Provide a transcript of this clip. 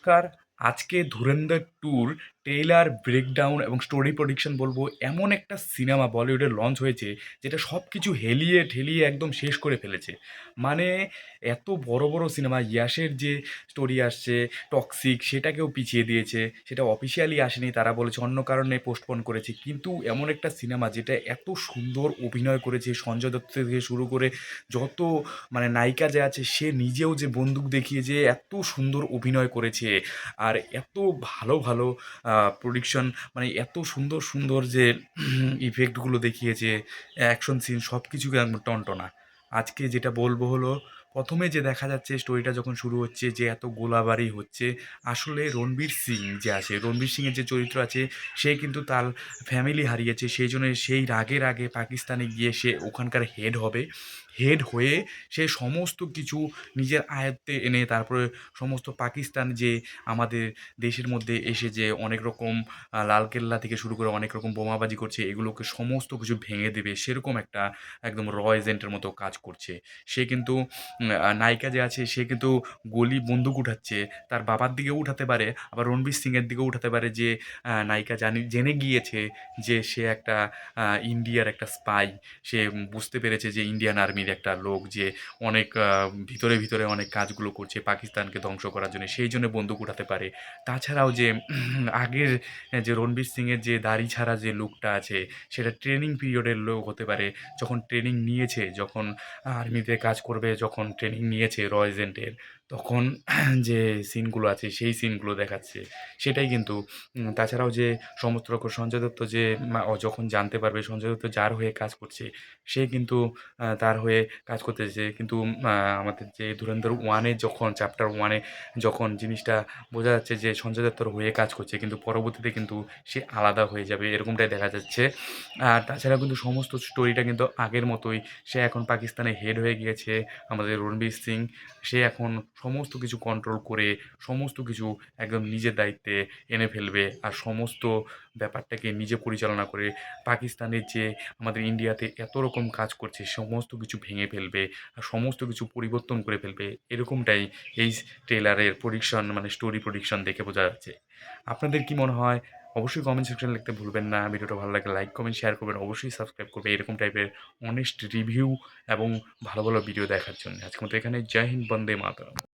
নমস্কার। আজকে 'ধুরন্ধর টুর' trailer, breakdown এবং স্টোরি প্রেডিকশন বলব। এমন একটা সিনেমা বলিউডে লঞ্চ হয়েছে যেটা সব কিছু হেলিয়ে ঠেলিয়ে একদম শেষ করে ফেলেছে। মানে এত বড় বড় সিনেমা, ইয়াশের যে স্টোরি আসছে 'টক্সিক' সেটাকেও পিছিয়ে দিয়েছে। সেটা অফিসিয়ালি আসেনি, তারা বলেছে অন্য কারণে পোস্টপোন করেছে। কিন্তু এমন একটা সিনেমা যেটা এত সুন্দর অভিনয় করেছে, সঞ্জয় দত্ত থেকে শুরু করে যত নায়িকা যে আছে সে নিজেও যে বন্দুক দেখিয়ে যে এত সুন্দর অভিনয় করেছে, আর এত ভালো ভালো প্রোডিকশন, এত সুন্দর সুন্দর যে ইফেক্টগুলো দেখিয়েছে, অ্যাকশন সিন সব কিছুকে একদম টনটনা। আজকে যেটা বলবো হলো, প্রথমে যে দেখা যাচ্ছে স্টোরিটা যখন শুরু হচ্ছে যে এত গোলাবারি হচ্ছে, আসলে রণবীর সিং যে আছে, রণবীর সিংয়ের যে চরিত্র আছে, সে কিন্তু তার ফ্যামিলি হারিয়েছে, সেই জন্য সেই রাগের আগে পাকিস্তানে গিয়ে সে ওখানকার হেড হবে। হেড হয়ে সে সমস্ত কিছু নিজের আয়ত্তে এনে তারপরে সমস্ত পাকিস্তান যে আমাদের দেশের মধ্যে এসে যে অনেক রকম লালকেল্লা থেকে শুরু করে অনেক রকম বোমাবাজি করছে, এগুলোকে সমস্ত কিছু ভেঙে দেবে, সেরকম একটা একদম এজেন্টের মতো কাজ করছে। সে কিন্তু নায়িকা যে আছে সে কিন্তু বন্দুক উঠাচ্ছে, তার বাবার দিকেও উঠাতে পারে, আবার রণবীর সিংয়ের দিকেও উঠাতে পারে, যে নায়িকা জেনে গিয়েছে যে সে একটা ইন্ডিয়ার একটা স্পাই। সে বুঝতে পেরেছে যে ইন্ডিয়ান আর্মির একটা লোক, যে অনেক ভিতরে ভিতরে অনেক কাজগুলো করছে পাকিস্তানকে ধ্বংস করার জন্য, সেই জন্য বন্দুক উঠাতে পারে। তাছাড়াও যে আগের যে রণবীর সিংয়ের যে দাড়ি ছাড়া যে লুকটা আছে, সেটা ট্রেনিং পিরিয়ডের লোক হতে পারে। যখন ট্রেনিং নিয়েছে, যখন আর্মিতে কাজ করবে, যখন ট্রেনিং নিয়েছে এজেন্টের, তখন যে সিনগুলো আছে সেই সিনগুলো দেখাচ্ছে, সেটাই কিন্তু তাছাড়াও যে সমস্ত রকম সঞ্জয় দত্ত যে যখন জানতে পারবে সঞ্জয় দত্ত যার হয়ে কাজ করছে, সে কিন্তু তার হয়ে কাজ করতেছে। কিন্তু আমাদের যে 'ধুরন্ধর 1' যখন চ্যাপ্টার 1 এ যখন জিনিসটা বোঝা যাচ্ছে যে সঞ্জয় দত্তর হয়ে কাজ করছে, কিন্তু পরবর্তীতে কিন্তু সে আলাদা হয়ে যাবে, এরকমটাই দেখা যাচ্ছে। আর তাছাড়া কিন্তু সমস্ত স্টোরিটা কিন্তু আগের মতোই। সে এখন পাকিস্তানে হেড হয়ে গিয়েছে আমাদের রণবীর সিং। সে এখন সমস্ত কিছু কন্ট্রোল করে, সমস্ত কিছু একদম নিজের দায়িত্বে এনে ফেলবে। আর সমস্ত ব্যাপারটাকে নিজে পরিচালনা করে পাকিস্তানের যে আমাদের ইন্ডিয়াতে এত রকম কাজ করছে, সমস্ত কিছু ভেঙে ফেলবে, আর সমস্ত কিছু পরিবর্তন করে ফেলবে। এরকমটাই এই ট্রেলারের প্রেডিকশন, স্টোরি প্রেডিকশন দেখে বোঝা যাচ্ছে। আপনাদের কি মনে হয়? অবশ্যই কমেন্ট সেকশনে লিখতে ভুলবেন না। ভিডিওটা ভালো লাগলে লাইক, কমেন্ট, শেয়ার করবেন। অবশ্যই সাবস্ক্রাইব করবেন এরকম টাইপের অনেস্ট রিভিউ এবং ভালো ভালো ভিডিও দেখার জন্য। আজকের মতো এখানে। জয় হিন্দ, বন্দে মাতরম।